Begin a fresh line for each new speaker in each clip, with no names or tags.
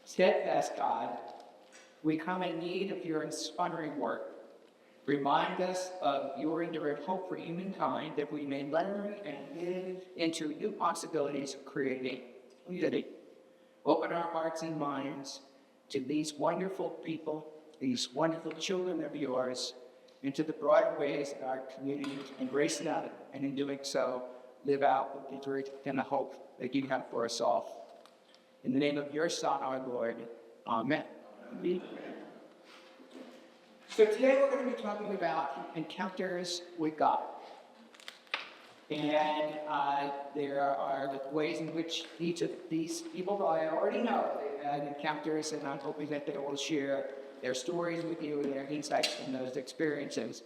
Steadfast God, we come in need of your inspiring work. Remind us of your enduring hope for humankind that we may learn and live into new possibilities of creating unity. Open our hearts and minds to these wonderful people, these wonderful children of yours, into the broader ways that our community embrace them, and in doing so, live out the victory and the hope that you have for us all. In the name of your Son, our Lord, amen. Amen. So today we're going to be talking about encounters with God. And there are ways in which each of these people I already know they've had encounters, and I'm hoping that they will share their stories with you and their insights from those experiences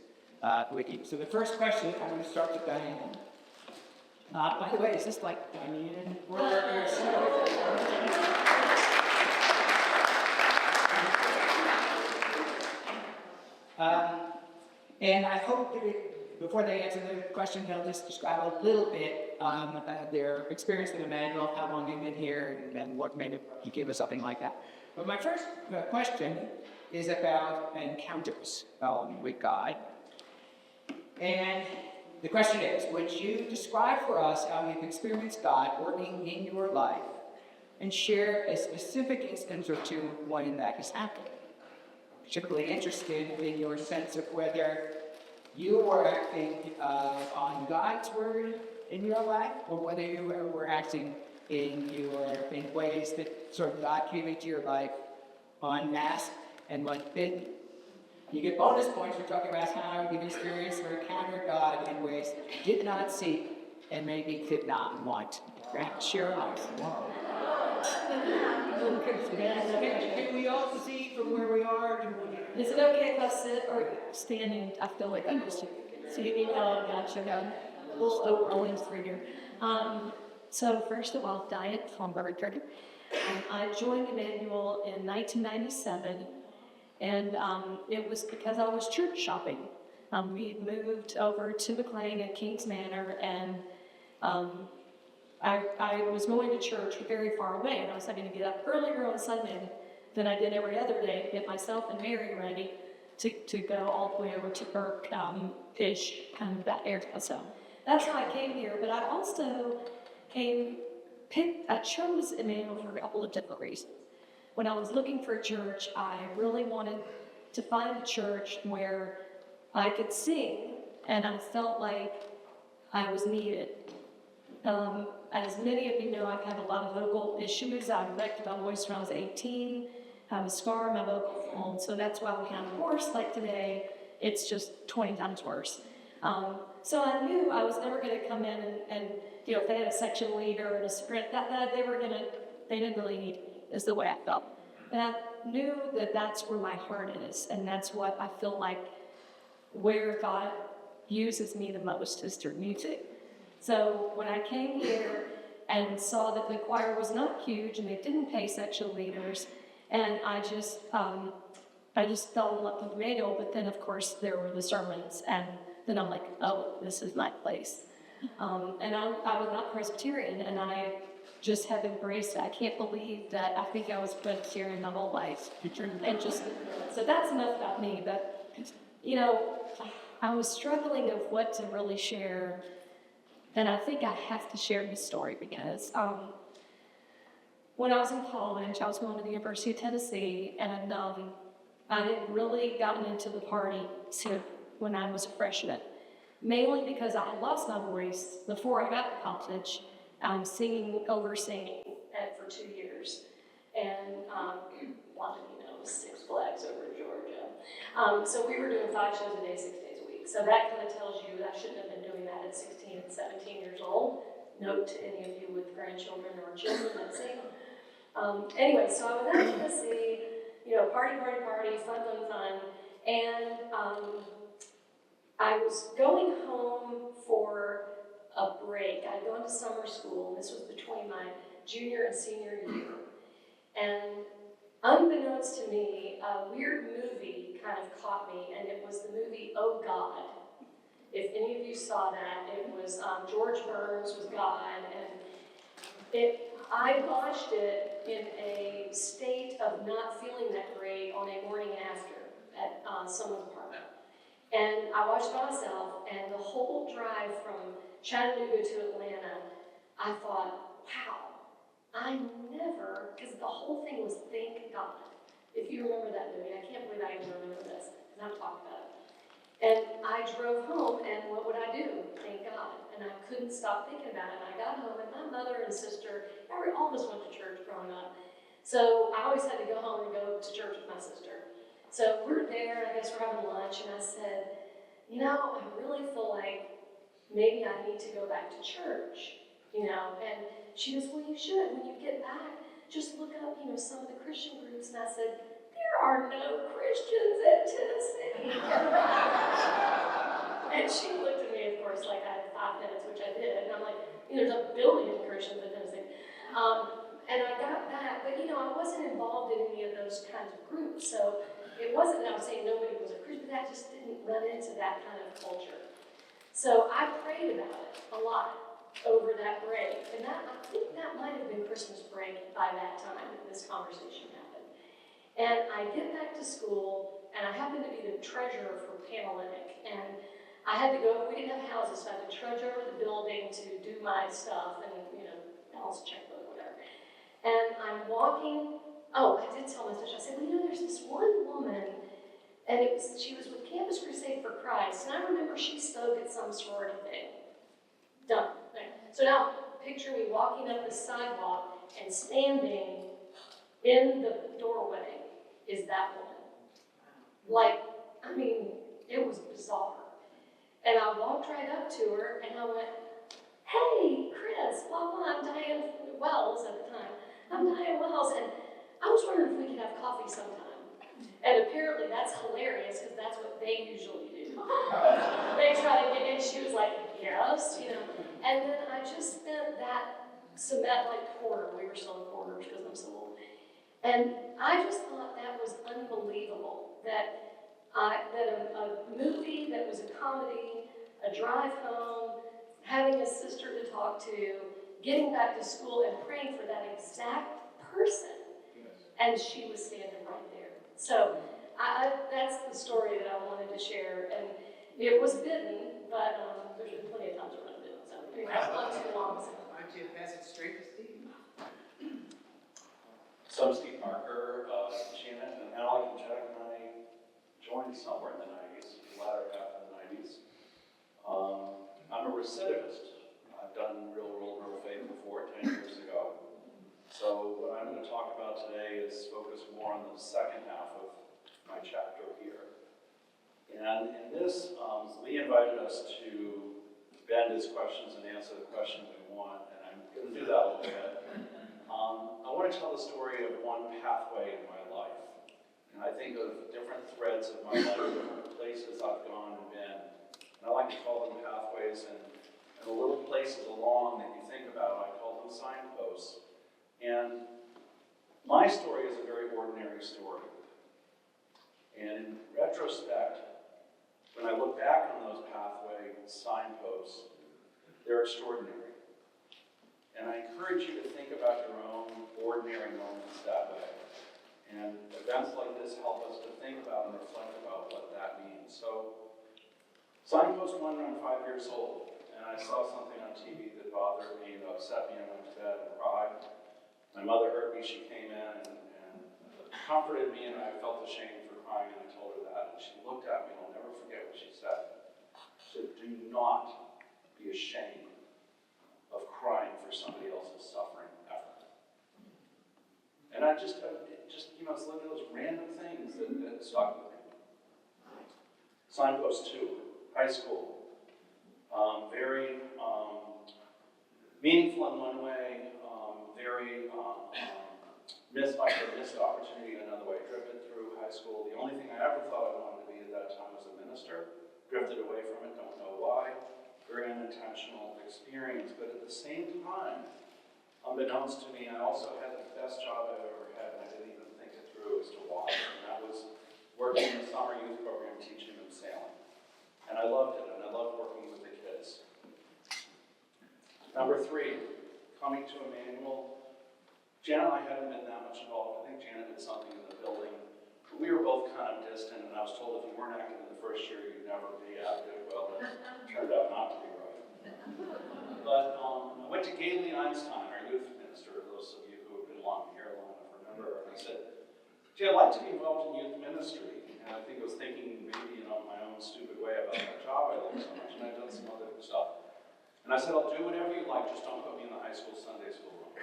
with you. So the first question, I'm going to start with Diane. By the way, is this like Diane? And I hope that before they answer the question, they'll just describe a little bit their experience with Emmanuel, how long they've been here, and what made you give us something like that. But my first question is about encounters with God. And the question is, would you describe for us how you've experienced God working in your life and share a specific instance or two when that has happened? Particularly interested in your sense of whether you were acting on God's word in your life, or whether you were acting in ways that sort of God came into your life en masse and forbidden. You get bonus points for talking about how you've experienced or encountered God in ways you did not seek and maybe did not want. Share out. Can we all see from where we are?
Is it okay if I sit or standing? I feel like I'm just sitting. Oh, gosh, I got a little overwhelming through here. So first of all, Diane Holmberg. I joined Emmanuel in 1997, and it was because I was church shopping. We moved over to McLean at Kings Manor, and I was going to church very far away, and I was having to get up earlier on Sunday than I did every other day to get myself and Mary ready to go all the way over to Burke, Fish, kind of that area. So that's how I came here. But I also I chose Emmanuel for a couple of different reasons. When I was looking for a church, I really wanted to find a church where I could sing, and I felt like I was needed. As many of you know, I've had a lot of vocal issues. I wrecked my voice when I was 18. I have a scar on my vocal fold, so that's why when I'm hoarse like today, it's just 20 times worse. So I knew I was never going to come in and if they had a section leader and a sprint, they didn't really need me, is the way I felt. And I knew that that's where my heart is, and that's what I feel like where God uses me the most is through music. So when I came here and saw that the choir was not huge and they didn't pay section leaders, and I just fell in love with Emmanuel, but then of course there were the sermons, and then I'm like, oh, this is my place. And I was not Presbyterian, and I just have embraced it. I can't believe that I think I was Presbyterian my whole life. So that's enough about me, but I was struggling of what to really share. And I think I have to share this story because when I was in college, I was going to the University of Tennessee, and I had really gotten into the party when I was a freshman, mainly because I had lost my voice before I got to college. Singing for 2 years, and Six Flags over in Georgia. So we were doing 5 shows a day, 6 days a week. So that kind of tells you that I shouldn't have been doing that at 16 and 17 years old. Note to any of you with grandchildren or children that sing. Anyway, so I was at Tennessee, party, fun, and I was going home for a break. I'd gone to summer school, and this was between my junior and senior year. And unbeknownst to me, a weird movie kind of caught me, and it was the movie Oh God. If any of you saw that, it was George Burns was God, and I watched it
in a state of not feeling that great on a morning after at someone's apartment. And I watched by myself, and the whole drive from Chattanooga to Atlanta, I thought, wow, I never, because the whole thing was thank God. If you remember that movie, I can't believe I even remember this, because I'm talking about it. And I drove home, and what would I do? Thank God. And I couldn't stop thinking about it. And I got home, and my mother and sister, all of us went to church growing up. So I always had to go home and go to church with my sister. So we're there, I guess we're having lunch, and I said, you know, I really feel like maybe I need to go back to church, you know. And she goes, well, you should. When you get back, just look up, you know, some of the Christian groups. And I said, there are no Christians at Tennessee. And she looked at me, of course, like I had 5 minutes, which I did. And I'm like, you know, there's a billion Christians at Tennessee. And I got back, but you know, I wasn't involved in any of those kinds of groups. So it wasn't that I was saying nobody was a Christian, but I just didn't run into that kind of culture. So I prayed about it a lot over that break. And that, I think that might have been Christmas break by that time that this conversation happened. And I get back to school, and I happened to be the treasurer for Panhellenic. And I had to go, we didn't have houses, so I had to trudge over the building to do my stuff and, you know, balance checkbook, whatever. And I'm walking, I did tell my sister, I said, well, you know, there's this one woman, and she was with Campus Crusade for Christ, and I remember she spoke at some sorority thing. Done. Okay. So now, picture me walking up the sidewalk and standing in the doorway is that woman. Like, I mean, it was bizarre. And I walked right up to her, and I went, hey, Chris, blah, blah, I'm Diane Wells at the time. I'm Diane Wells, and I was wondering if we could have coffee sometime. And apparently that's hilarious, because that's what they usually do. They try to get in, she was like, yes, you know. And then I just spent that quarter, we were selling quarters because I'm so old. And I just thought that was unbelievable, that a movie that was a comedy, a drive home, having a sister to talk to, getting back to school and praying for that exact person. And she was standing right there. So that's the story that I wanted to share. And it was bitten, but there's been plenty of times when I've bitten. So anyway, that's not too long.
Why don't you pass it straight to Steve?
So I'm Steve Parker, Shannon and Alec and Jack and I joined somewhere in the 90s, the latter half of the 90s. I'm a recidivist. I've done real faith before 10 years ago. So what I'm going to talk about today is focus more on the second half of my chapter here. And in this, Lee invited us to bend his questions and answer the questions we want, and I'm going to do that a little bit. I want to tell the story of one pathway in my life. And I think of different threads of my life, different places I've gone and been. And I like to call them pathways, and the little places along that you think about, I call them signposts. And my story is a very ordinary story. And in retrospect, when I look back on those pathway signposts, they're extraordinary. And I encourage you to think about your own ordinary moments that way. And events like this help us to think about and reflect about what that means. So, signpost 1, I'm 5 years old, and I saw something on TV that bothered me, that upset me, and I went to bed and cried. My mother heard me, she came in and comforted me, and I felt ashamed for crying, and I told her that. And she looked at me, and I'll never forget what she said. She said, do not be ashamed of crying for somebody else's suffering ever. And it just, it's one of those random things that stuck with me. Signpost 2, high school. Very meaningful in one way, very missed opportunity in another way. Drifted through high school. The only thing I ever thought I wanted to be at that time was a minister. Drifted away from it, don't know why. Very unintentional experience, but at the same time, unbeknownst to me, I also had the best job I've ever had, and I didn't even think it through as to why. And that was working in the summer youth program, teaching them sailing. And I loved it, and I loved working with the kids. Number 3, coming to Emmanuel. Janet and I hadn't been that much involved. I think Janet did something in the building. But we were both kind of distant, and I was told if you weren't active in the first year, you'd never be active. Well, it turned out not to be right. But I went to Gailey Einstein, our youth minister, those of you who have been along here long enough remember her, and I said, gee, I'd like to be involved in youth ministry. And I think I was thinking maybe, my own stupid way about that job I love so much, and I've done some other stuff. And I said, I'll do whatever you like, just don't put me in the high school Sunday school room.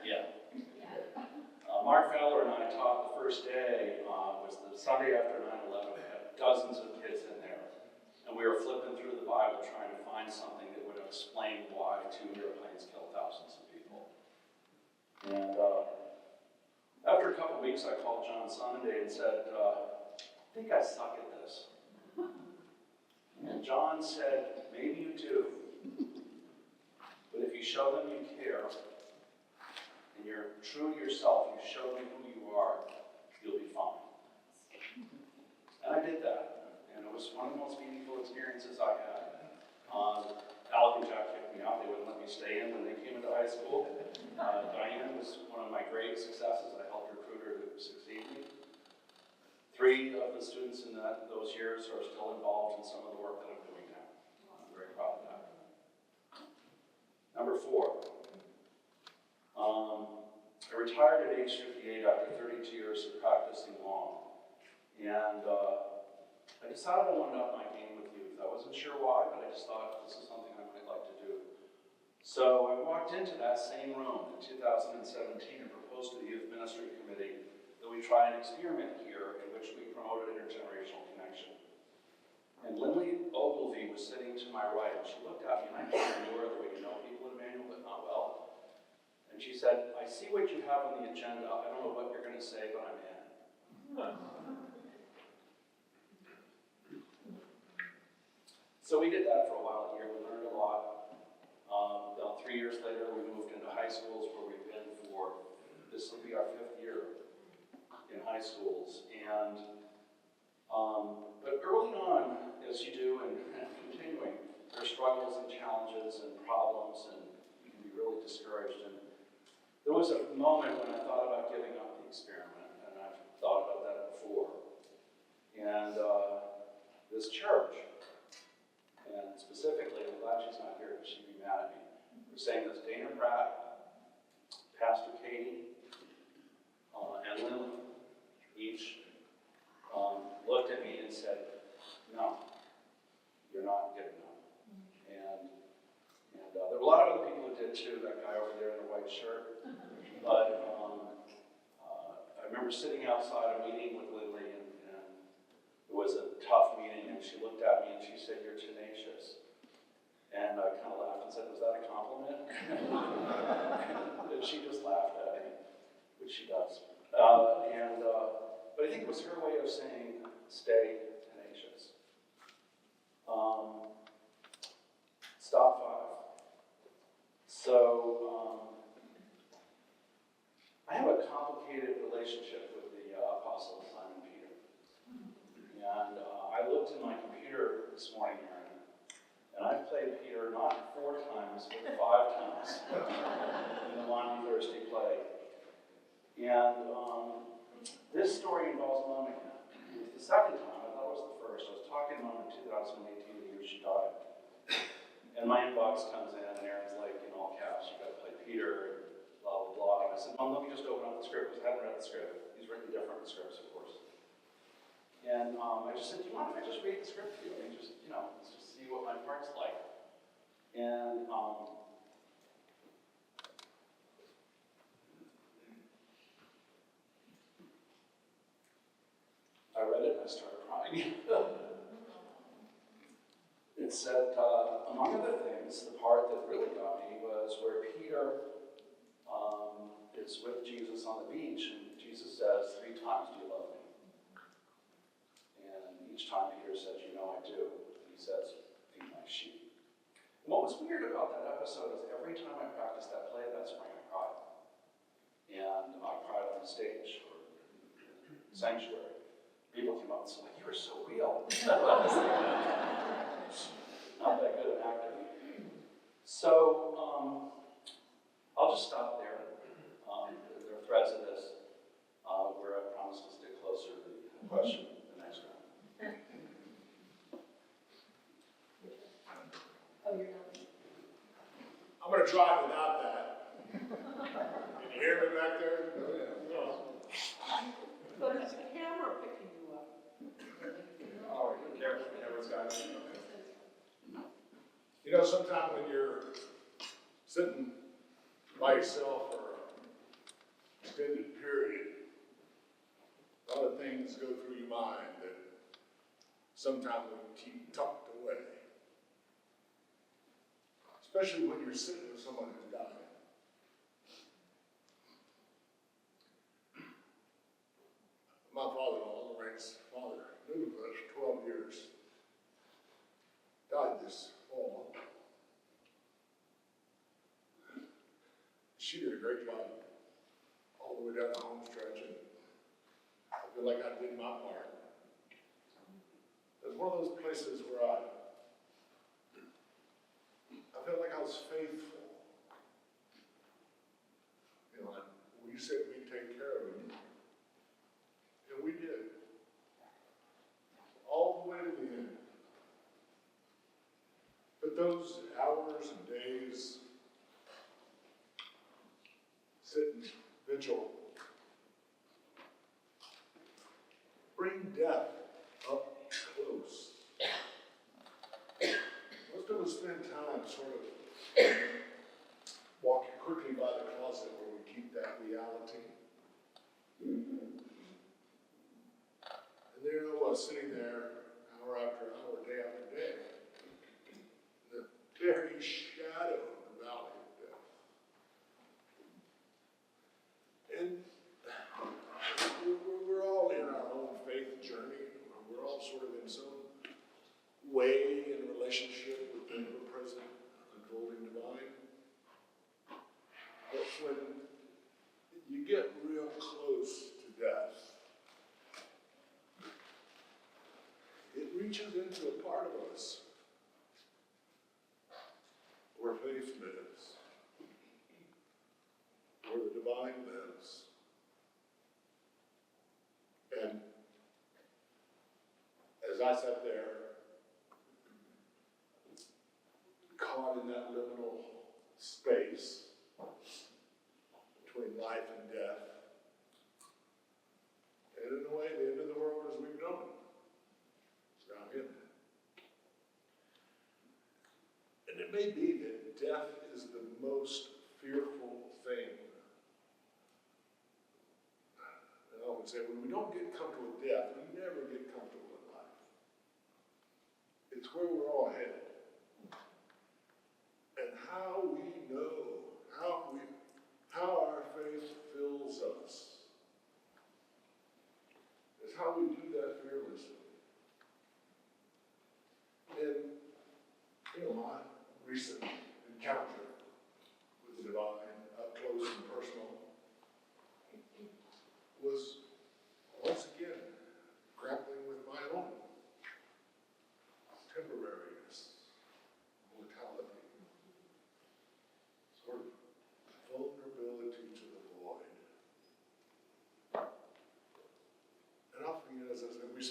Yeah. Mark Feller and I taught the first day, was the Sunday after 9/11. We had dozens of kids in there. And we were flipping through the Bible trying to find something that would explain why 2 airplanes killed thousands of people. And after a couple of weeks, I called John Sunday and said, I think I suck at this. And John said, maybe you do. But if you show them you care, and you're true to yourself, you show them who you are, you'll be fine. And I did that. And it was one of the most meaningful experiences I had. Alec and Jack kicked me out. They wouldn't let me stay in when they came into high school. Diane was one of my great successes. I helped recruit her to succeed me. 3 of the students in those years are still involved in some of the work that I'm doing now. I'm very proud of that. Number 4. I retired at age 58 after 32 years of practicing law. And I decided I wanted to up my game with youth. I wasn't sure why, but I just thought this is something I might like to do. So I walked into that same room in 2017 and proposed to the Youth Ministry Committee that we try an experiment here in which we promoted intergenerational connection. And Lindley Ogilvie was sitting to my right, and she looked at me, and I kind of knew her the way you know people at Emmanuel, but not well. And she said, I see what you have on the agenda. I don't know what you're going to say, but I'm in. So we did that for a while here. We learned a lot. About 3 years later, we moved into high schools where we've been for, this will be our 5th year in high schools. And, but early on, as you do and continuing, there's struggles and challenges and problems, and you can be really discouraged. And there was a moment when I thought about giving up the experiment, and I've thought about that before. And this church, and specifically, I'm glad she's not here because she'd be mad at me, we're saying this, Dana Pratt, Pastor Katie, and Lily, each looked at me and said, no, you're not giving up. And there were a lot of other people who did too, that guy over there in the white shirt. But I remember sitting outside a meeting with Lily, and it was a tough meeting, and she looked at me and she said, you're tenacious. And I kind of laughed and said, was that a compliment? And she just laughed at me, which she does. But I think it was her way of saying, stay tenacious. Stop 5. So, I have a complicated relationship with the Apostle Simon Peter. And I looked in my computer this morning, Aaron, and I've played Peter not 4 times, but 5 times in the Maundy Thursday play. And this story involves Mom again. It was the second time, I thought it was the first. I was talking to Mom in 2018, the year she died. And my inbox comes in, and Aaron's like, in all caps, you got to play Peter, and blah, blah, blah. And I said, Mom, let me just open up the script, because I haven't read the script. He's written different scripts, of course. And I just said, do you mind if I just read the script to you? I mean, just, let's just see what my part's like. And I read it, and I started crying. It said, among other things, the part that really got me was where Peter is with Jesus on the beach, and Jesus says 3 times, do you love me? And each time Peter says, you know I do. And he says, feed my sheep. And what was weird about that episode is every time I practiced that play that spring, I cried. And I cried on the stage or sanctuary. People came up and said, you were so real. Not that good an actor. So,
hear me back there?
So is the camera picking you up?
Oh, you're careful, camera's got it. You know, sometimes when you're sitting by yourself for an extended period, a lot of things go through your mind that sometimes we keep tucked away. Especially when you're sitting with someone who's dying. My father-in-law, Lorraine's father, lived with us for 12 years. Died this fall. She did a great job all the way down the home stretch, and I feel like I did my part. It was one of those places where I felt like I was faithful. You know, we said we'd take care of him, and we did. All the way to the end. But those hours and days, sitting vigil, bring death up close. Most of us spend time sort of walking quickly by the closet where we keep that reality. And there I was sitting there hour after hour, day after day, in the very shadow of the valley of death. And we're all in our own faith journey. We're all sort of in some way in relationship with the ever-present, unfolding divine. But when you get real close to death, it reaches into a part of us where faith lives, where the divine lives. And as I sat there, caught in that liminal space between life and death, and in a way, the end of the world as we've known it, it's around him. And it may be that death is the most fearful thing. And I would say, when we don't get comfortable with death, we never get comfortable in life. It's where we're all headed. And how we know, how our faith fills us, is how we do that fearlessly. And, you know, my recent encounter with the divine, up close and personal, was once again grappling with my own temporariness, mortality, sort of vulnerability to the void. And often, as I said, we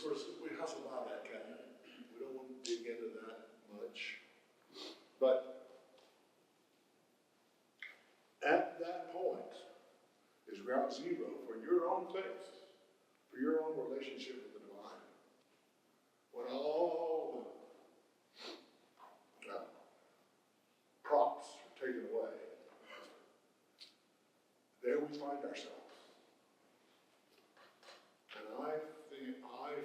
hustle by that kind of, we don't want to dig into that much. But at that point is ground zero for your own faith, for your own relationship with the divine. When all the props are taken away, there we find ourselves. And I find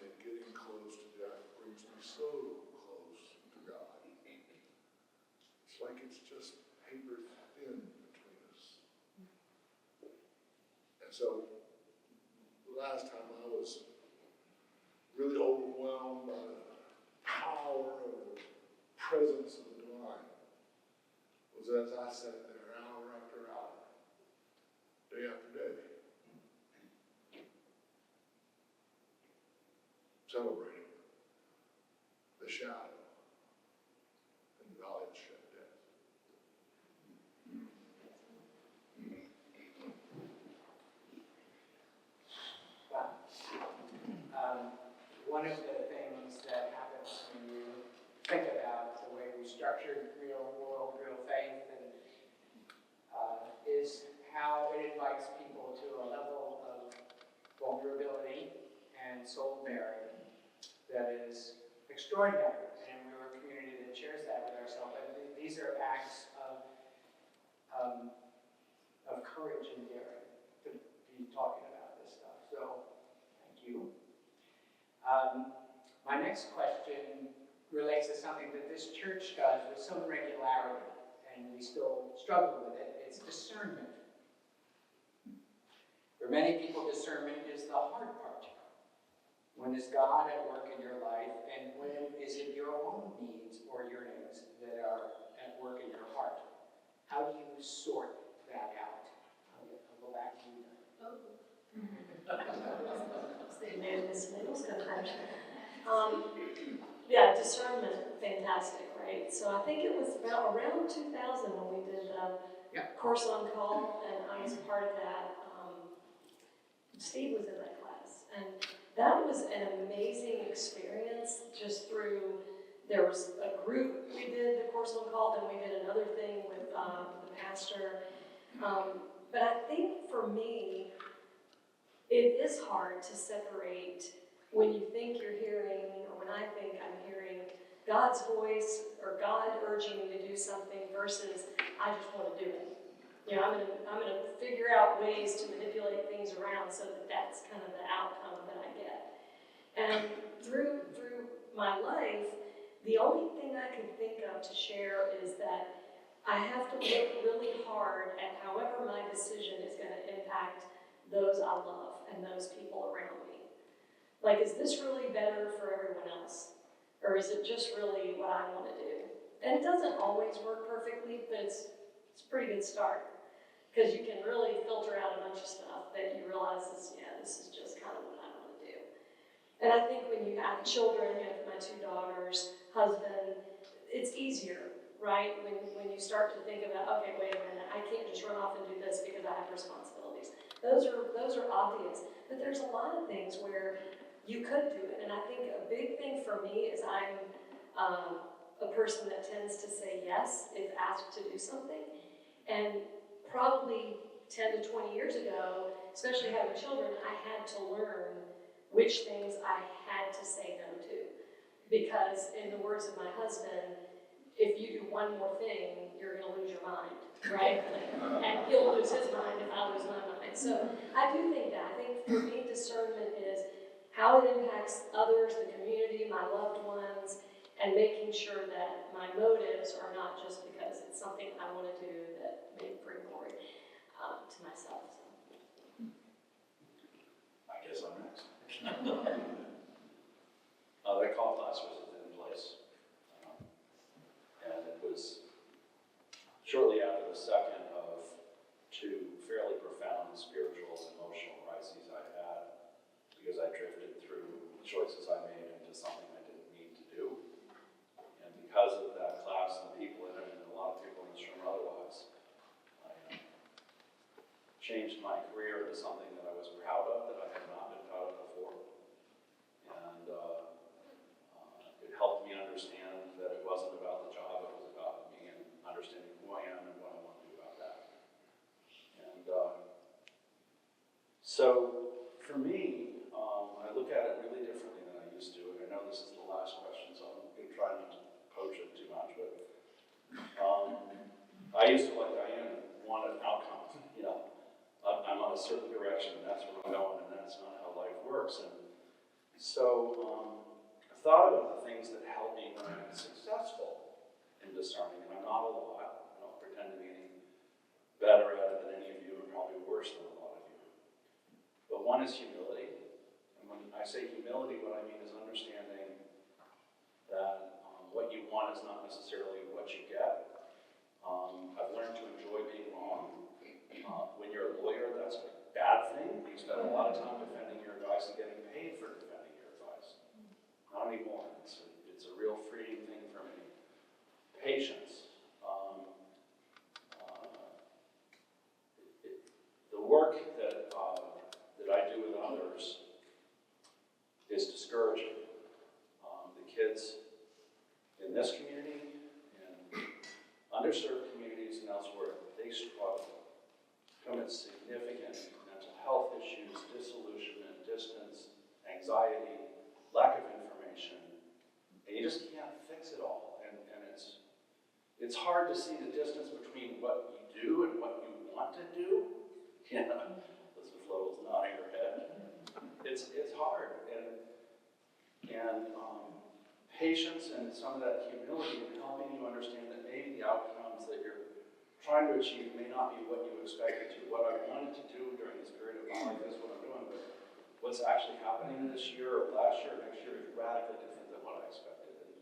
that getting close to death brings me so close to God. It's like it's just paper thin between us. And so, the last time I was really overwhelmed by the power of the presence of the divine was as I sat there hour after hour, day after day, celebrating the shadow in the valley of shed death.
One of the things that happens when you think about the way we structured real world, real faith, and is how
extraordinary, and we're a community that shares that with ourselves. But these are acts of courage and daring to be talking about this stuff. So, thank you. My next question relates to something that this church does with some regularity, and we still struggle with it. It's discernment. For many people, discernment is the hard part. When is God at work in your life, and when is it your own needs or yearnings that are at work in your heart? How do you sort that out? I'll go back to you.
Yeah, discernment, fantastic, right? So I think it was about around 2000 when we did Course on Call, and I was a part of that. Steve was in that class, and that was an amazing experience. Just through, there was a group, we did the Course on Call, then we did another thing with the pastor. But I think for me, it is hard to separate when you think you're hearing, or when I think I'm hearing God's voice or God urging me to do something versus I just want to do it. You know, I'm gonna figure out ways to manipulate things around so that that's kind of the outcome that I get. And through my life, the only thing I can think of to share is that I have to look really hard at however my decision is going to impact those I love and those people around me. Like, is this really better for everyone else? Or is it just really what I want to do? And it doesn't always work perfectly, but it's a pretty good start. Because you can really filter out a bunch of stuff that you realize is, this is just kind of what I want to do. And I think when you have children, you have my 2 daughters, husband, it's easier, right? When you start to think about, okay, wait a minute, I can't just run off and do this because I have responsibilities. Those are obvious. But there's a lot of things where you could do it. And I think a big thing for me is I'm a person that tends to say yes if asked to do something. And probably 10 to 20 years ago, especially having children, I had to learn which things I had to say no to. Because in the words of my husband, if you do one more thing, you're going to lose your mind, right? And he'll lose his mind if I lose my mind. So I do think that. I think for me, discernment is how it impacts others, the community, my loved ones, and making sure that my motives are not just because it's something I want to do that may bring glory to myself. So.
I guess I'm next. That call class was in place. And it was shortly after the second of 2 fairly profound spiritual and emotional crises I had, because I drifted through choices I made into something I didn't need to do. And because of that class and the people in it, and a lot of people in this room otherwise, I changed my career into something that I was proud of, that I had not been proud of before. And it helped me understand that it wasn't about the job, it was about me and understanding who I am and what I want to do about that. And so for me, I look at it really differently than I used to. And I know this is the last question, so I'm going to try not to poach it too much. But I used to, like Diane, want an outcome. You know, I'm on a certain direction, and that's where I'm going, and that's not how life works. And so I thought about the things that help me when I'm successful in discerning, and I'm not a lot. I don't pretend to be any better at it than any of you, and probably worse than a lot of you. But one is humility. And when I say humility, what I mean is understanding that what you want is not necessarily what you get. I've learned to enjoy being wrong. When you're a lawyer, that's a bad thing. You spend a lot of time defending your advice and getting paid for defending your advice. Not anymore. It's a real freeing thing for me. Patience. The work that I do with others is discouraging. The kids in this community and underserved communities and elsewhere, they struggle. Commit significant mental health issues, disillusionment, distance, anxiety, lack of information. And you it's hard to see the distance between what you do and what you want to do. Yeah, Elizabeth Lovel's nodding her head. It's hard, and patience and some of that humility and helping you understand that maybe the outcomes that you're trying to achieve may not be what you expected to. What I wanted to do during this period of my life is what I'm doing, but what's actually happening this year or last year or next year is radically different than what I expected. And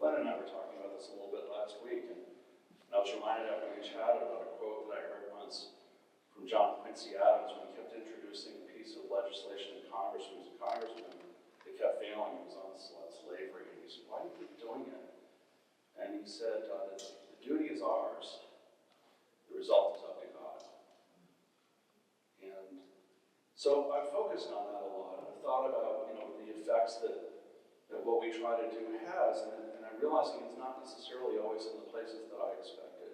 Glenn and I were talking about this a little bit last week, and I was reminded after we chatted about a quote that I heard once from John Quincy Adams when he kept introducing a piece of legislation in Congress. He was a congressman. It kept failing. It was on slavery. And he said, why do you keep doing it? And he said, the duty is ours. The result is up to God. And so I've focused on that a lot. I've thought about, the effects that what we try to do has, and I'm realizing it's not necessarily always in the places that I expected.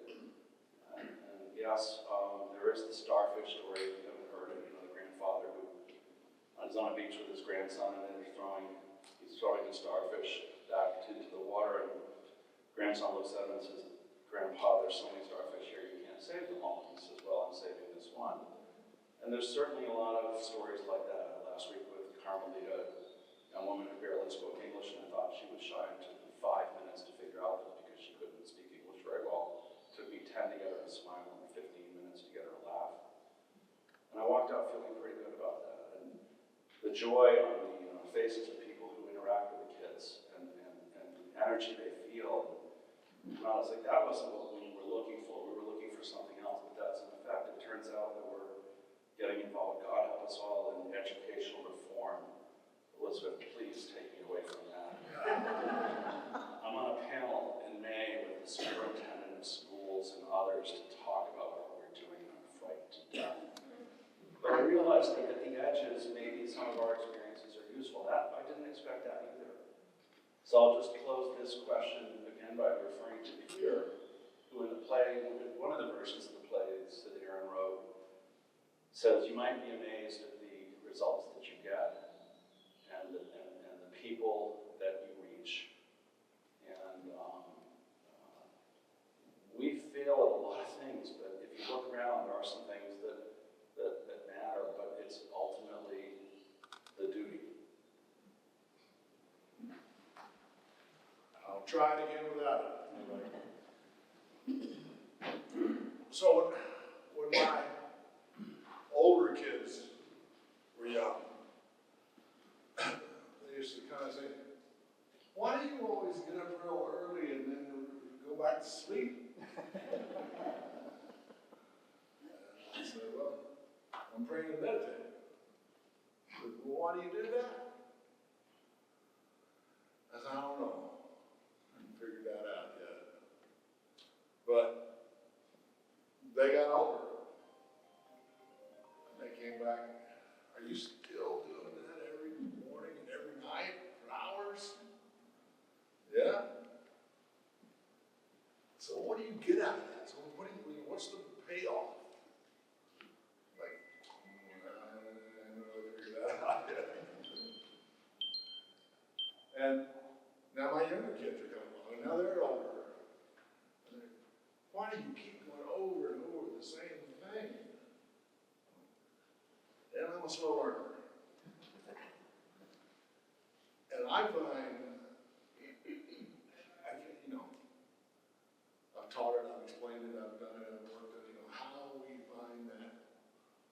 And yes, there is the starfish story, if you haven't heard it, the grandfather who is on a beach with his grandson, and then he's throwing the starfish back to the water, and grandson looks at him and says, Grandpa, there's so many starfish here, you can't save them all. He says, well, I'm saving this one. And there's certainly a lot of stories like that. Last week with Carmelita, a woman who barely spoke English, and I thought she was shy. It took me 5 minutes to figure out that because she couldn't speak English very well. It took me 10 to get her to smile and 15 minutes to get her to laugh. And I walked out feeling pretty good about that. And the joy on the faces of people who interact with the kids and the energy they feel. And I was like, that wasn't what we were looking for. We were looking for something else, but that's an effect. It turns out that we're getting involved. God help us all in educational reform. Elizabeth, please take me away from that. I'm on a panel in May with the superintendent of schools and others to talk about what we're doing, and I'm frightened to death. But I realized that at the edges, maybe some of our experiences are useful. I didn't expect that either. So I'll just close this question again by referring to Peter, who in the play, in one of the versions of the plays that Aaron wrote, says you might be amazed at the results that you get and the people that you reach. And we fail at a lot of things, but if you look around, there are some things that matter, but it's ultimately the duty.
I'll try it again without it. So when my older kids were young, they used to kind of say, why do you always get up real early and then go back to sleep? I said, well, I'm praying and meditating. I said, well, why do you do that? I said, I don't know. I haven't figured that out yet. But they got older. And they came back, are you still doing that every morning and every night for hours? Yeah. So what do you get out of that? So what's the payoff? Like, I haven't really figured that out yet. And now my younger kids are coming along, and now they're older. And why do you keep going over and over the same thing? And I'm a slow learner. And I find, I've taught it, I've explained it, I've done it, I've worked it, how we find that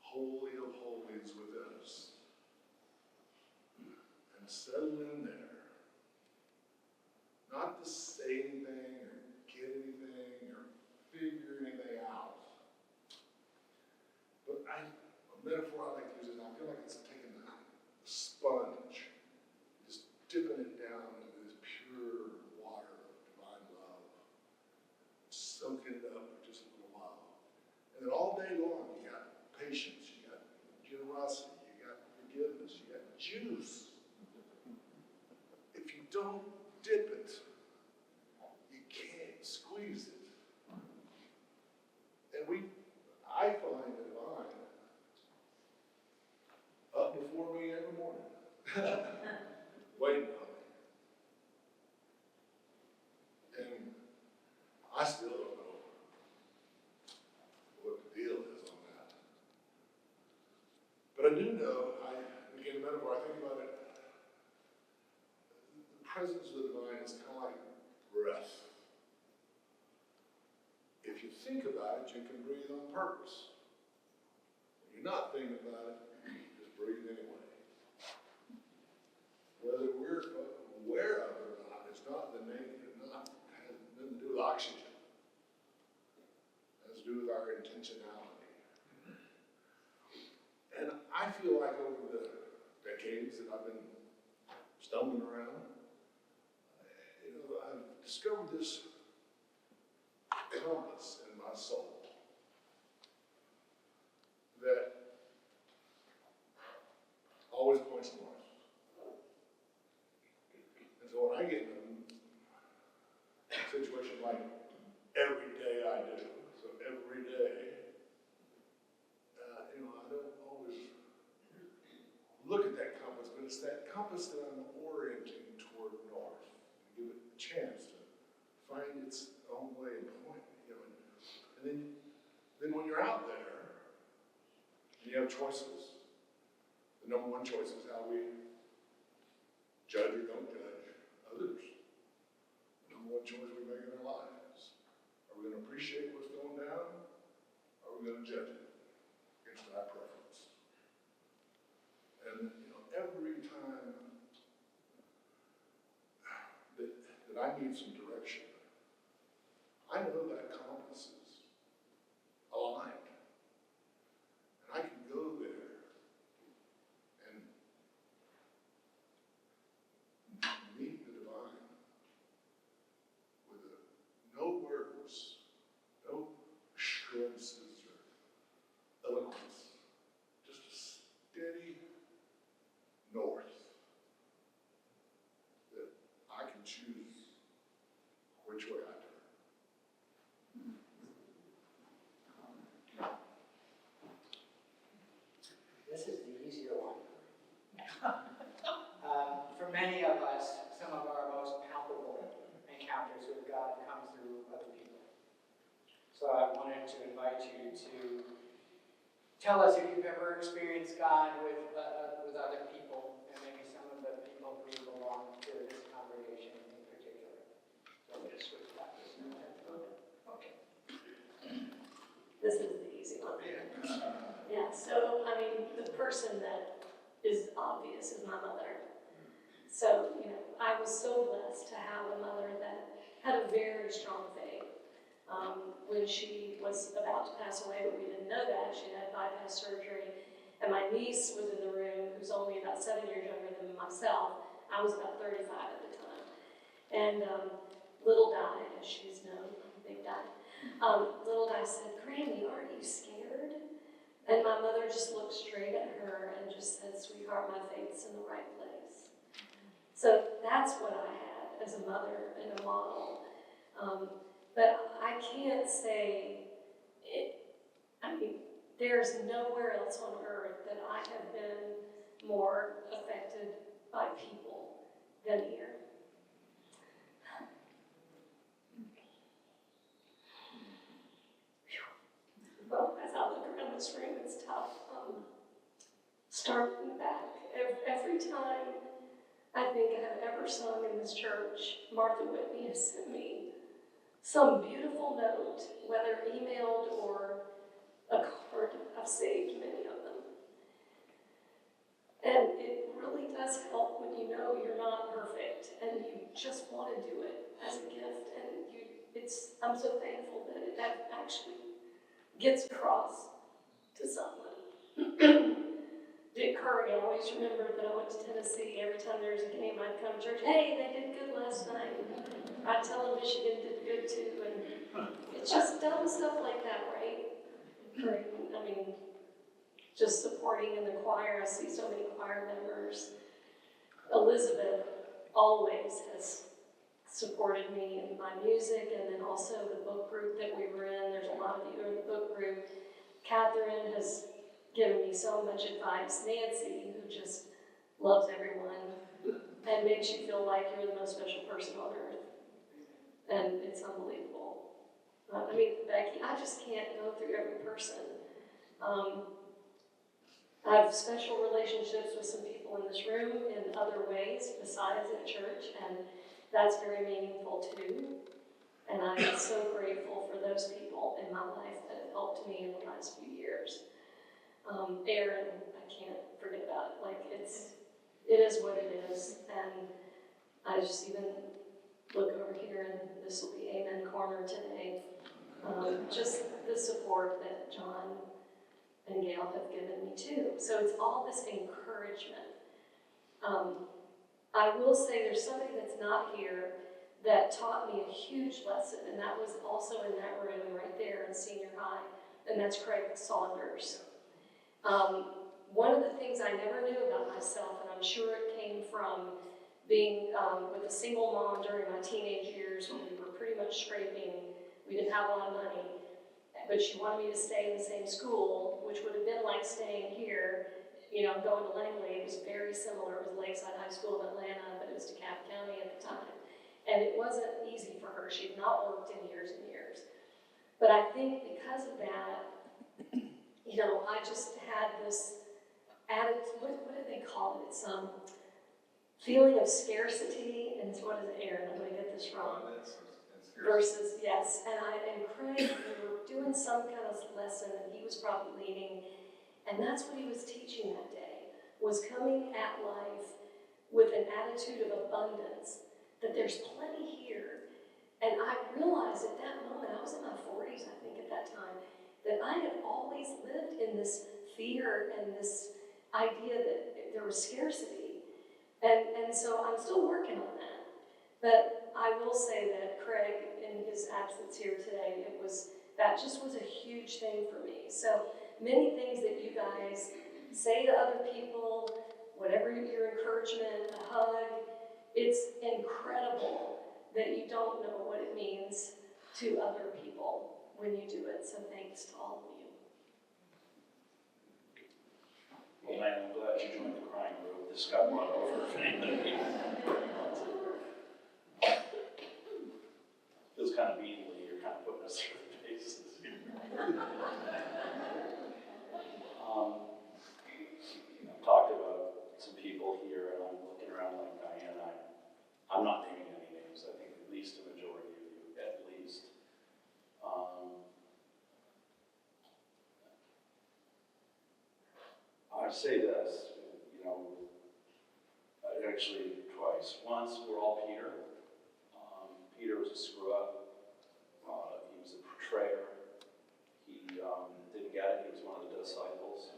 holy of holies within us and settle in there. Not to say anything or get anything or figure anything out. But a metaphor I like to use is I feel like it's taking a sponge, just dipping it down into this pure water of divine love, soaking it up for just a little while. And then all day long you got patience, you got generosity, you got forgiveness, you got juice. If you don't dip it, you can't squeeze it. And I find the divine up before me every morning, waiting on me. And I still don't presence of the divine is kind of like breath. If you think about it, you can breathe on purpose. When you're not thinking about it, just breathe anyway. Whether we're aware of it or not, it's not the name, it has nothing to do with oxygen. It has to do with our intentionality. And I feel like over the decades that I've been stumbling around, I've discovered this compass in my soul that always points north. And so when I get in a situation like every day I do, so every day, I don't always look at that compass, but it's that compass that I'm orienting toward north. Give it a chance to find its own way and point. And then when you're out there, and you have choices, the number one choice is how we judge or don't judge others. The number one choice we make in our lives. Are we going to appreciate what's going down? Or are we going to judge it against our preference? And every time that I need some direction, I know that compass is aligned. And I can go there and meet the divine with no words, no assurances or eloquence, just a steady north that I can choose which way I turn.
This is the easier one. For many of us, some of our most palpable encounters with God come through other people. So I wanted to invite you to tell us if you've ever experienced God with other people, and maybe some of the people who belong to this congregation in particular. So we'll just switch that this minute. Okay.
This is the easy one. Yeah, so, the person that is obvious is my mother. So, I was so blessed to have a mother that had a very strong faith. When she was about to pass away, but we didn't know that, she had bypass surgery, and my niece was in the room, who's only about 7 years younger than myself. I was about 35 at the time. And Little Di, as she's known, Big Di, Little Di said, "Granny, aren't you scared?" And my mother just looked straight at her and just said, "Sweetheart, my faith's in the right place." So that's what I had as a mother and a model. But I can't say it, there's nowhere else on earth that I have been more affected by people than here. Well, as I look around this room, it's tough. Starting back, every time I think I've ever sung in this church, Martha Whitney has sent me some beautiful note, whether emailed or a card. I've saved many of them. And it really does help when you know you're not perfect and you just want to do it as a gift. And I'm so thankful that that actually gets across to someone. Dick Curry, I always remembered that I went to Tennessee. Every time there was a game, I'd come to church. "Hey, they did good last night." I'd tell them Michigan did good too. And it's just dumb stuff like that, right? Just supporting in the choir. I see so many choir members. Elizabeth always has supported me in my music, and then also the book group that we were in. There's a lot of you in the book group. Catherine has given me so much advice. Nancy, who just loves everyone and makes you feel like you're the most special person on earth. And it's unbelievable. Becky, I just can't go through every person. I have special relationships with some people in this room in other ways besides at church, and that's very meaningful too. And I'm so grateful for those people in my life that have helped me in the last few years. Aaron, I can't forget about it. Like, it is what it is. And I just even look over here, and this will be Amen Corner today. Just the support that John and Gail have given me too. So it's all this encouragement. I will say there's somebody that's not here that taught me a huge lesson, and that was also in that room right there in senior high, and that's Craig Saunders. One of the things I never knew about myself, and I'm sure it came from being with a single mom during my teenage years when we were pretty much scraping, we didn't have a lot of money, but she wanted me to stay in the same school, which would have been like staying here, you know, going to Langley. It was very similar. It was Lakeside High School in Atlanta, but it was DeKalb County at the time. And it wasn't easy for her. She had not worked in years and years. But I think because of that, you know, I just had this added, what do they call it? It's feeling of scarcity, and what is it, Aaron? I'm going to get this wrong. Versus, yes, and Craig, we were doing some kind of lesson, and he was probably leading, and that's what he was teaching that day, was coming at life with an attitude of abundance, that there's plenty here. And I realized at that moment, I was in my 40s, I think, at that time, that I had always lived in this fear and this idea that there was scarcity. And so I'm still working on that. But I will say that Craig, in his absence here today, that just was a huge thing for me. So many things that you guys say to other people, whatever your encouragement, a hug, it's incredible that you don't know what it means to other people when you do it. So thanks to all of you.
Well, man, I'm glad you joined the crying group. This got run over if anybody. Feels kind of meanly, you're kind of putting us through the paces here. I've talked about some people here, and I'm looking around like Diana. I'm not naming any names. I think at least a majority of you, at least. I say this, you know, actually twice. Once, we're all Peter. Peter was a screw up. He was a betrayer. He didn't get it. He was one of the disciples.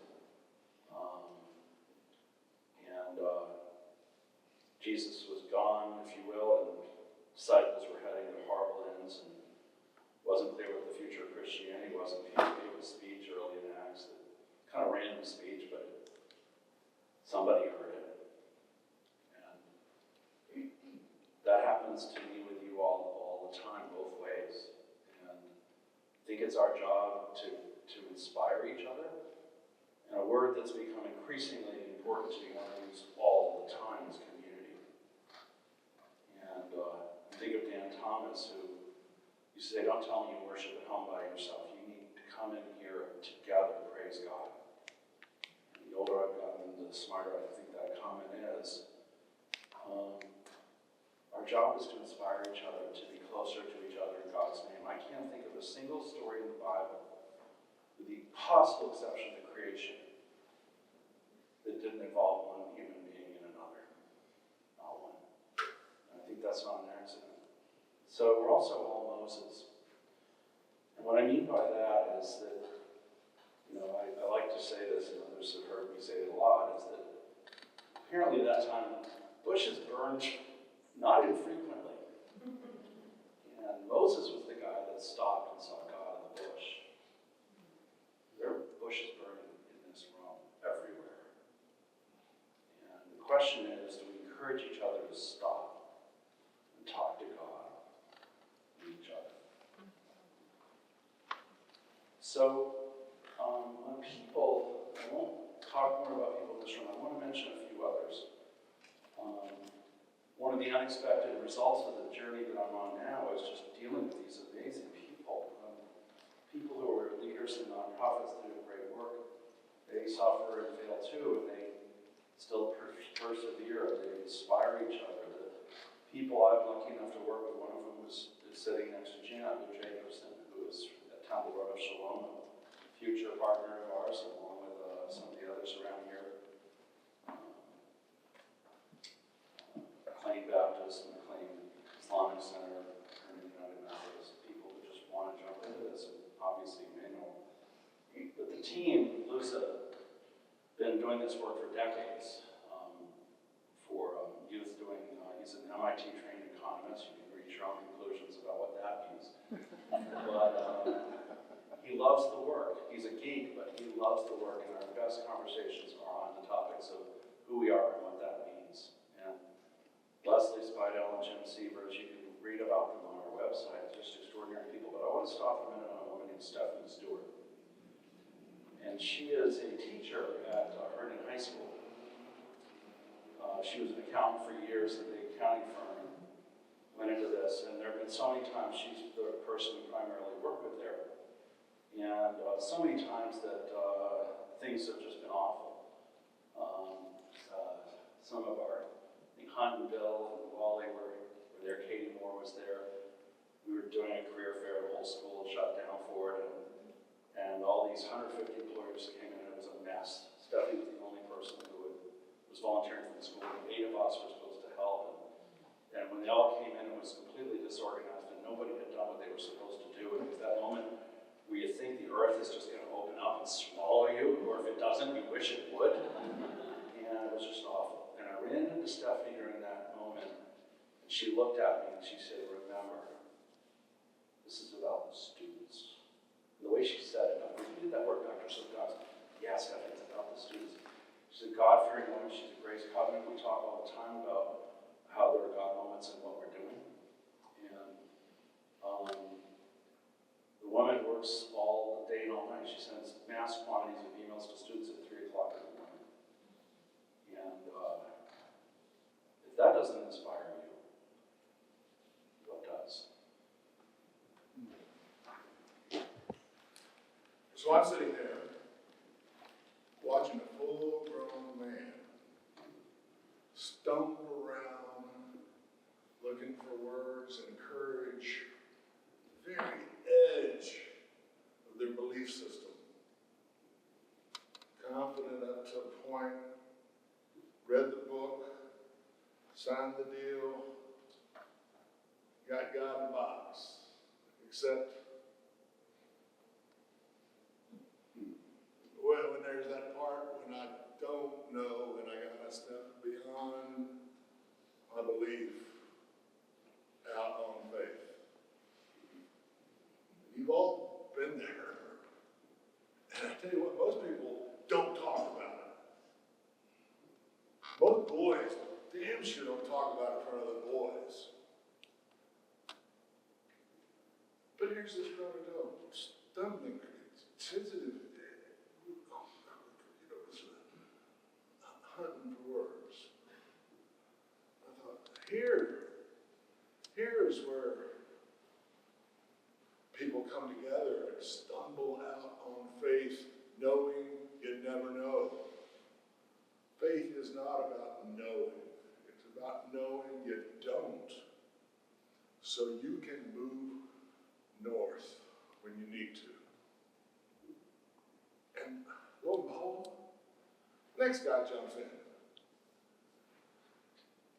Jesus was gone, if you will, and disciples were heading to horrible ends, and wasn't clear what the future of Christianity was. And Peter gave a speech early in Acts, kind of random speech, but somebody heard it. And that happens to me with you all the time, both ways. And I think it's our job to inspire each other. And a word that's become increasingly important to me when I use all the time is community. And I think of Dan Thomas, who used to say, don't tell me you worship at home by yourself. You need to come in here and together praise God. And the older I've gotten, the smarter I think that comment is. Our job is to inspire each other to be closer to each other in God's name. I can't think of a single story in the Bible, with the possible exception of creation, that didn't involve one human being in another. Not one. And I think that's not an accident. So we're also all Moses. And what I mean by that is that, you know, I like to say this, and others have heard me say it a lot, is that apparently that time bushes burned not infrequently. And Moses was the guy that stopped and saw God in the bush. There are bushes burning in this room everywhere. And the question is, do we encourage each other to stop and talk to God and each other? So, on people, I won't talk more about people in this room. I want to mention a few others. One of the unexpected results of the journey that I'm on now is just dealing with these amazing people. People who are leaders in nonprofits that do great work. They they suffer and fail too, and they still persevere, they inspire each other. The people I'm lucky enough to work with, one of them is sitting next to Janet Lou Jacobson, who is at Temple Road of Shalom, a future partner of ours, along with some of the others around here. McLean Baptist, McLean Islamic Center, and United Methodist, people who just want to jump into this, and obviously Manuel. But the team, Lusa, been doing this work for decades for youth doing, he's an MIT trained economist, you can reach your own conclusions about what that means. But he loves the work, he's a geek, but he loves the work, and our best conversations are on the topics of who we are and what that means. And Leslie Spidell and Jim Sievers, you can read about them on our website, just extraordinary people, but I want to stop for a minute on a woman named Stephanie Stewart. And she is a teacher at Herndon High School. She was an accountant for years at a big accounting firm, went into this, and there have been so many times she's the person we primarily work with there. And so many times that things have just been awful. Some of our, I think Hunt and Bill and Wally were there, Katie Moore was there. We were doing a career fair, the whole school shut down for it, and all these 150 employers came in, and it was a mess. Stephanie was the only person who was volunteering for the school, and 8 of us were supposed to help. And when they all came in, it was completely disorganized, and nobody had done what they were supposed to do. And it was that moment where you think the earth is just going to open up and swallow you, or if it doesn't, you wish it would. And it was just awful. And I ran into Stephanie during that moment, and she looked at me and she said, "Remember, this is about the students." The way she said it, "You did that work, Dr. Sokaz." "Yes, Stephanie, it's about the students." She's a God-fearing woman. She's a Grace Covenant. We talk all the time about how there are God moments in what we're doing. And the woman works all day and all night. She sends mass quantities of emails to students at 3 o'clock in the morning. And if that doesn't inspire you, what does?
So I'm sitting there, watching a full-grown man stumble around, looking for words and courage, the very edge of their belief system. Confident up to a point, read the book, signed the deal, got God in the box, except well, when there's that part when I don't know and I gotta step beyond my belief out on faith. You've all been there. And I tell you what, most people don't talk about it. Most boys damn sure don't talk about it in front of the boys. But here's this brother though, stumbling, sensitive. Hunting for words. I thought, here's where people come together and stumble out on faith, knowing you never know. Faith is not about knowing. It's about knowing you don't. So you can move north when you need to. And lo and behold, next guy jumps in.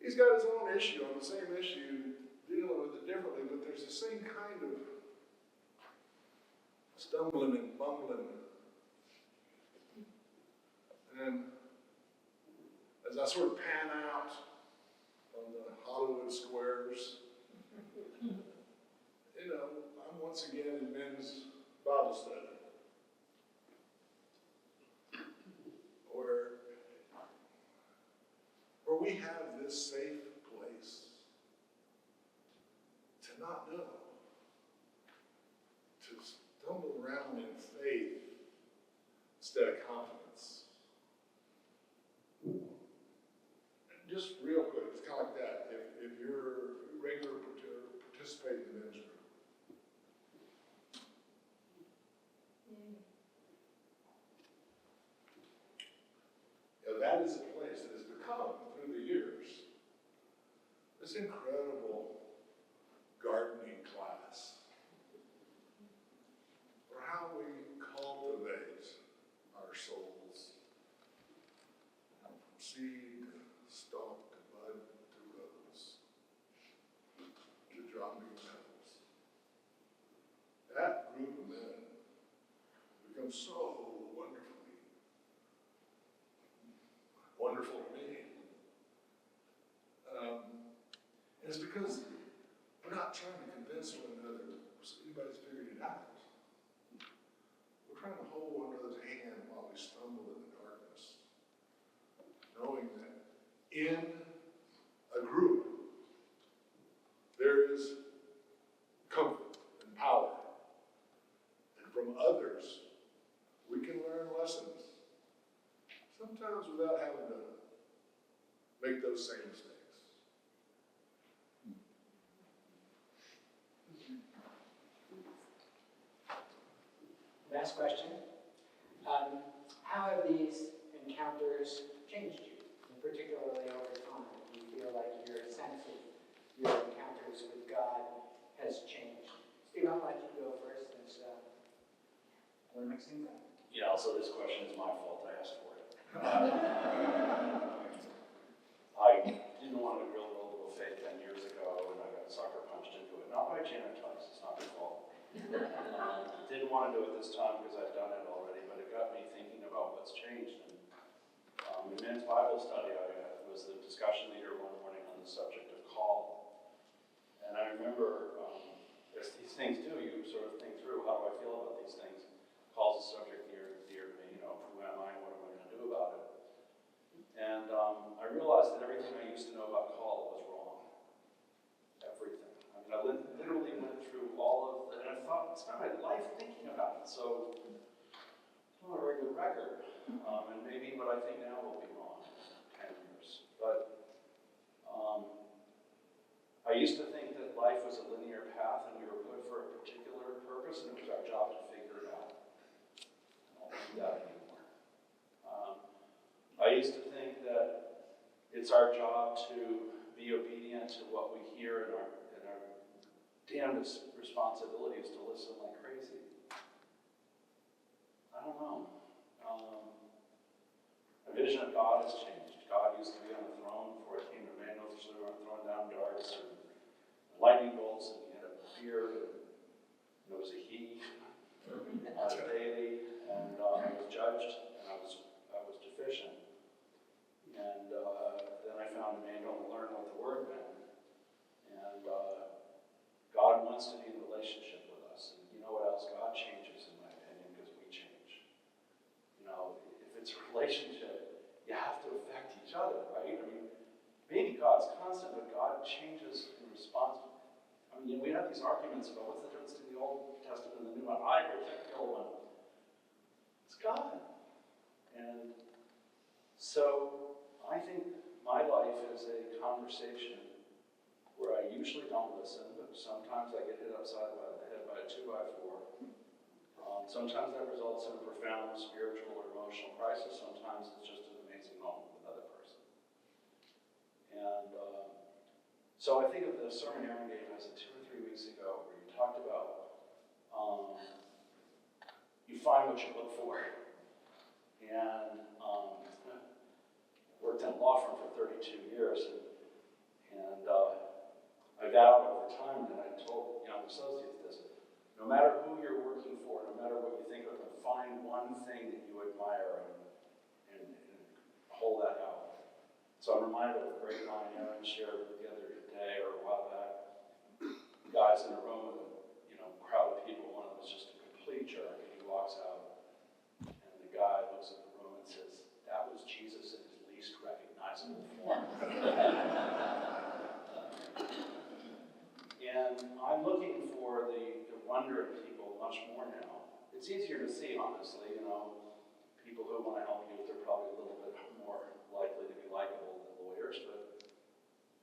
He's got his own issue on the same issue, dealing with it differently, but there's the same kind of stumbling and bumbling. And as I sort of pan out on the Hollywood squares, you know, I'm once again in men's Bible study. Where we have this safe place to not know, to stumble around in faith instead of confidence. And just real quick, it's kind of like that. If you're a regular participating in men's group, that is a place that has become, through the years, this incredible gardening class, or how we cultivate our souls from seed, stalk, to bud, to rose, to dropping petals. That group of men become so wonderful to me. And it's because we're not trying to convince one another anybody's figured it out. We're trying to hold one another's hand while we stumble in the darkness, knowing that in a group there is comfort and power. And from others, we can learn lessons, sometimes without having to make those same mistakes.
Last question. How have these encounters changed you, and particularly over time? Do you feel like your sense of your encounters with God has changed? Steve, I'll let you go first, since we're mixing things up.
Yeah, also this question is my fault, I asked for it. I didn't want to build a little faith 10 years ago, and I got sucker punched into it. Not by Janet Tice, it's not her fault. Didn't want to do it this time because I've done it already, but it got me thinking about what's changed. And in men's Bible study, I was the discussion leader one morning on the subject of call. And I remember, as these things do, you sort of think through, how do I feel about these things? Call's a subject dear to me, you know, who am I, what am I going to do about it? And I realized that everything I used to know about call was wrong. Everything. I mean, I literally went through all of the, and I thought, I spent my life thinking about it, so it's not a very good record. And maybe what I think now will be wrong in 10 years. But I used to think that life was a linear path and we were put for a particular purpose and it was our job to figure it out. I don't do that anymore. I used to think that it's our job to be obedient to what we hear, and our damnedest responsibility is to listen like crazy. I don't know. My vision of God has changed. God used to be on the throne before it came to Emmanuel, throwing down darts and lightning bolts, and he had a beard, and it was a he, daily, and I was judged, and I was deficient. And then I found Emmanuel and learned what the word meant. And God wants to be in relationship with us. And you know what else? God changes, in my opinion, because we change. You know, if it's a relationship, you have to affect each other, right? I mean, maybe God's constant, but God changes in response. I mean, we have these arguments about what's the difference between the Old Testament and the New One. I reject the old one. It's God. And so I think my life is a conversation where I usually don't listen, but sometimes I get hit upside the head by a 2x4. Sometimes that results in a profound spiritual or emotional crisis. Sometimes it's just an amazing moment with another person. And so I think of the sermon Aaron gave us 2 or 3 weeks ago, where you talked about you find what you look for. And worked in a law firm for 32 years, and I vowed over time, and I told young associates this: no matter who you're working for, no matter what you think of them, find one thing that you admire and hold that out. So I'm reminded of a great line Aaron shared the other day or a while back. Guys in a room with a crowd of people, one of them was just a complete jerk, and he walks out, and the guy looks at the room and says, "That was Jesus in his least recognizable form." And I'm looking for the wonder in people much more now. It's easier to see, honestly, people who want to help you, they're probably a little bit more likely to be likable than lawyers,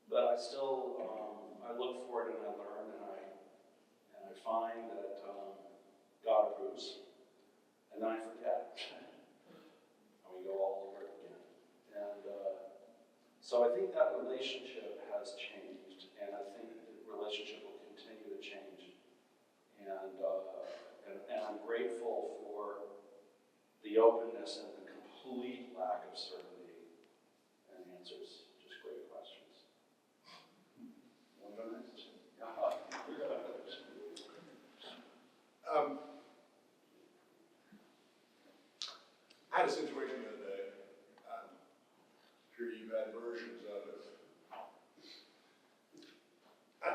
but I still, I look for it and I learn and I find that God approves, and then I forget. And we go all over it again. And complete lack of certainty and answers. Just great questions. One of those?
I had a situation the other day. I'm sure you've had versions of it. I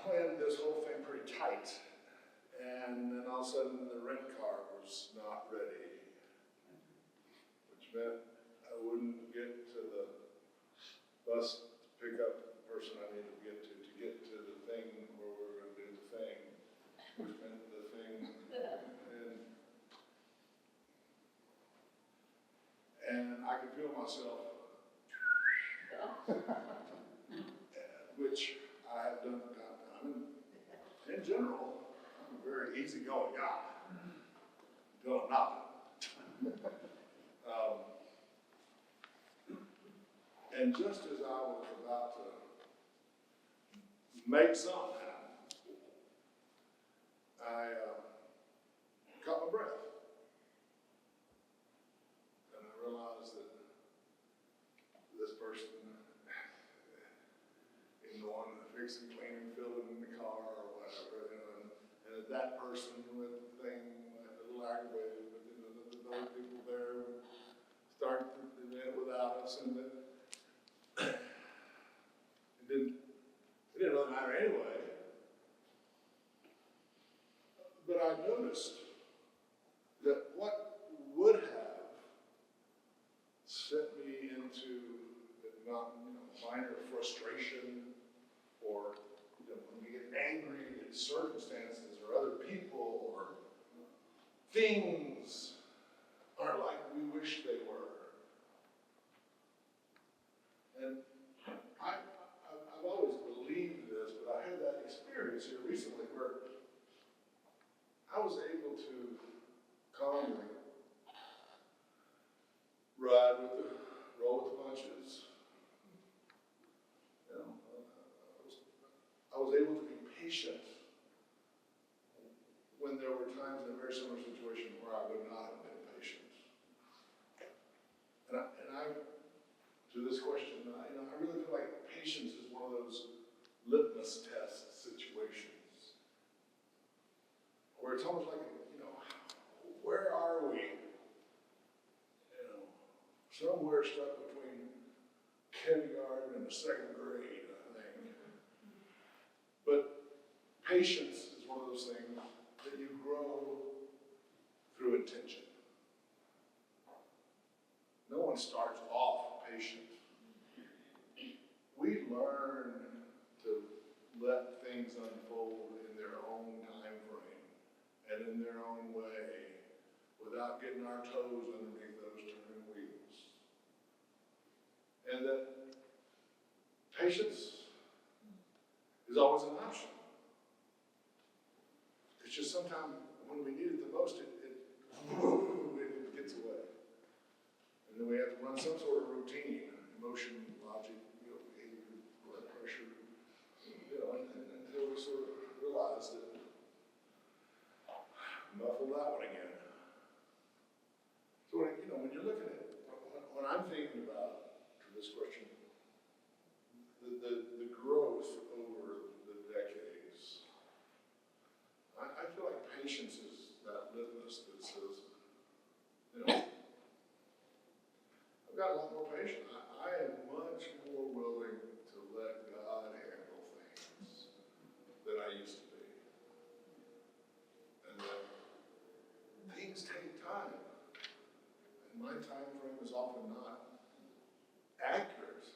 planned this whole thing pretty tight, and then all of a sudden the rent car was not ready, which meant I wouldn't get to the bus to pick up the person I needed to get to the thing where we were going to do the thing, which meant the thing, and I could feel myself, which I have done from time to time. In general, I'm a very easygoing guy, until I'm not. And just as I was about to make something happen, I caught my breath. And I realized that this person isn't the one fixing, cleaning, filling in the car or whatever, you know, and that person with the thing, a little aggravated, but you know, the other people there would start the event without us, and it didn't really matter anyway. But I noticed that what would have sent me into not, minor frustration, or when we get angry at circumstances or other people or things aren't like we wish they were. And I've always believed this, but I had that experience here recently where I was able to calmly roll with the punches. I was able to be patient when there were times in a very similar situation where I would not have been patient. And I to this question, I really feel like patience is one of those litmus test situations where it's almost like, where are we? Somewhere stuck between kindergarten and the second grade, I think. But patience is one of those things that you grow through intention. No one starts off patient. We learn to let things unfold in their own time frame and in their own way without getting our toes underneath those turning wheels. And that patience is always an option. It's just sometimes when we need it the most, it gets away. And then we have to run some sort of routine, emotion, logic, behavior, blood pressure, until we sort of realize that muffle that one again. So when you're looking at, when I'm thinking about this question, the growth over the decades, I feel like patience is that litmus that says, I've got a lot more patience. I am much more willing to let God handle things than I used to be. And that things take time. And my time frame is often not accurate.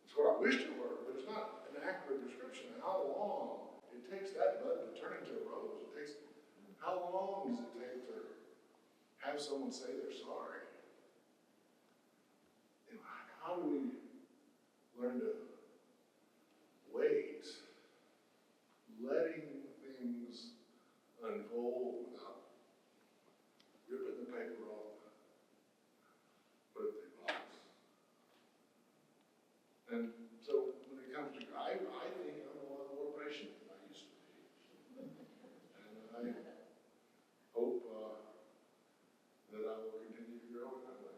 It's what I wish it were, but it's not an accurate description of how long it takes that mud to turn into a rose. How long does it take to have someone say they're sorry? How do we learn to wait, letting things unfold without ripping the paper off, birthday box? And so when it comes to, I think I'm a lot more patient than I used to be. And I hope that I will continue to grow in that way.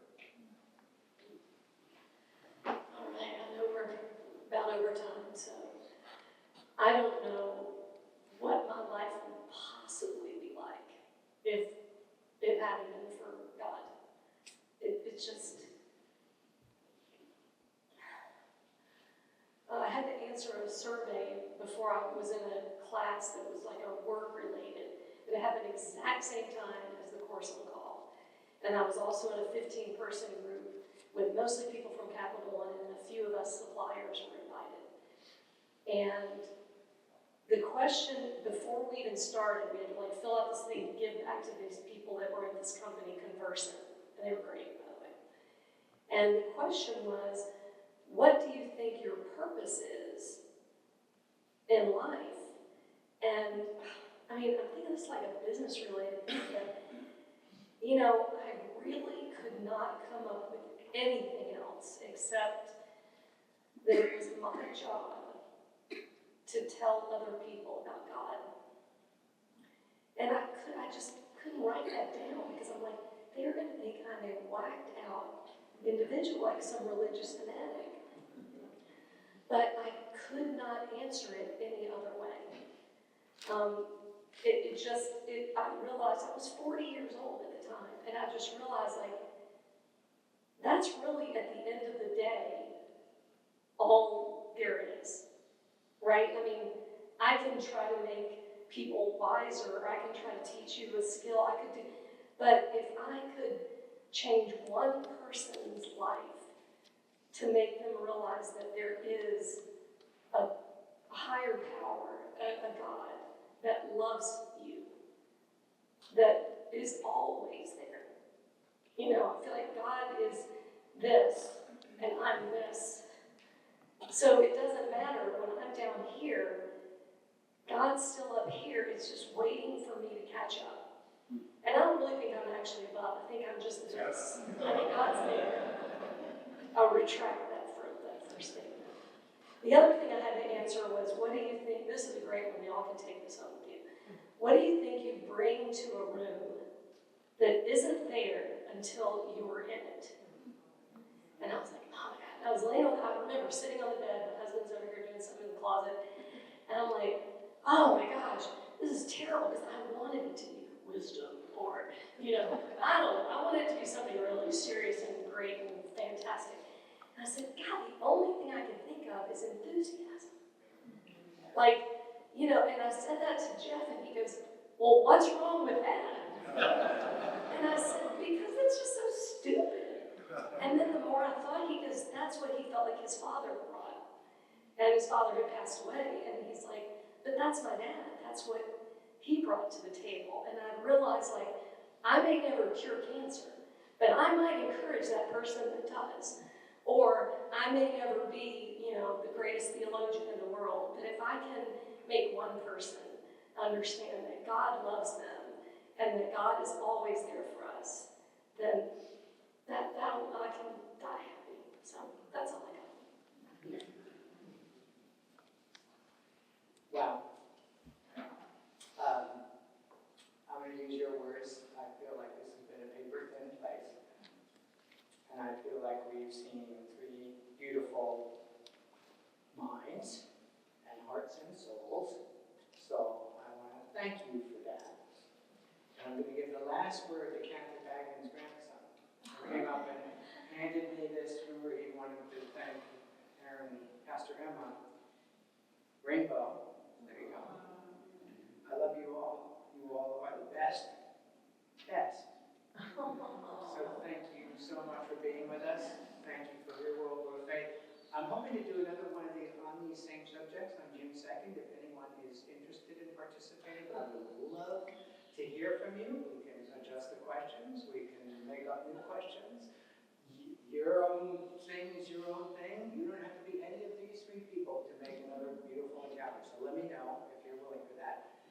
answer a survey before I was in a class that was like a work related. And it happened exact same time as the course on call. And I was also in a 15-person group with mostly people from Capital One, and a few of us suppliers were invited. And the question, before we even started, we had to like fill out this thing to give back to these people that were in this company conversing. And they were great, by the way. And the question was, what do you think your purpose is in life? And I mean, I'm thinking this like a business related thing, but you know, I really could not come up with anything else except that it was my job to tell other people about God. And I just couldn't write that down because I'm like, they're going to think I'm a whacked out individual, like some religious fanatic. But I could not answer it any other way. I realized I was 40 years old at the time, and I just realized, like, that's really, at the end of the day, all there is, right? I mean, I can try to make people wiser, or I can try to teach you a skill, but if I could change one person's life to make them realize that there is a higher power, a God that loves you, that is always there. You know, I feel like God is this, and I'm this. So it doesn't matter when I'm down here, God's still up here, it's just waiting for me to catch up. And I don't really think I'm actually above, I think I'm just this. I think God's there. I'll retract that first statement. The other thing I had to answer was, what do you think, this is a great one, y'all can take this home with you. What do you think you bring to a room that isn't there until you're in it? And I was like, oh my God. I was laying on, I remember sitting on the bed, my husband's over here doing something in the closet, and I'm like, oh my gosh, this is terrible, because I wanted it to be wisdom, or, you know, I don't know, I wanted it to be something really serious and great and fantastic. And I said, God, the only thing I can think of is enthusiasm. Like, you know, and I said that to Jeff, and he goes, well, what's wrong with that? And I said, because it's just so stupid. And then the more I thought, he goes, that's what he felt like his father brought. And his father had passed away, and he's like, but that's my dad. That's what he brought to the table. And I realized, like, I may never cure cancer, but I might encourage that person that does. Or I may never be, you know, the greatest theologian in the world, but if I can make one person understand that God loves them and that God is always there for us, then I can die happy. So that's all I got.
Wow. I'm going to use your words. I feel like this has been a paper thin place. And I feel like we've seen three beautiful minds and hearts and souls. So I want to thank you for that. And I'm going to give the last word to Kathy Bagnon's grandson, who came up and handed me this. Remember, he wanted to thank Aaron, Pastor Emma. Rainbow. There you go. I love you all. You all are the best. So thank you so much for being with us. Thank you for your world of faith. I'm hoping to do another one of these on these same subjects on June 2nd. If anyone is interested in participating, I would love to hear from you. We can adjust the questions. We can make up new questions. Your own thing is your own thing. You don't have to be any of these three people to make another beautiful encounter. So let me know if you're willing for that.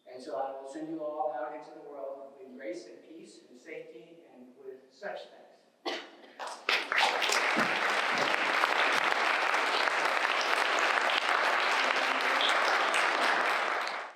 And so I will send you all out into the world in grace and peace and safety and with such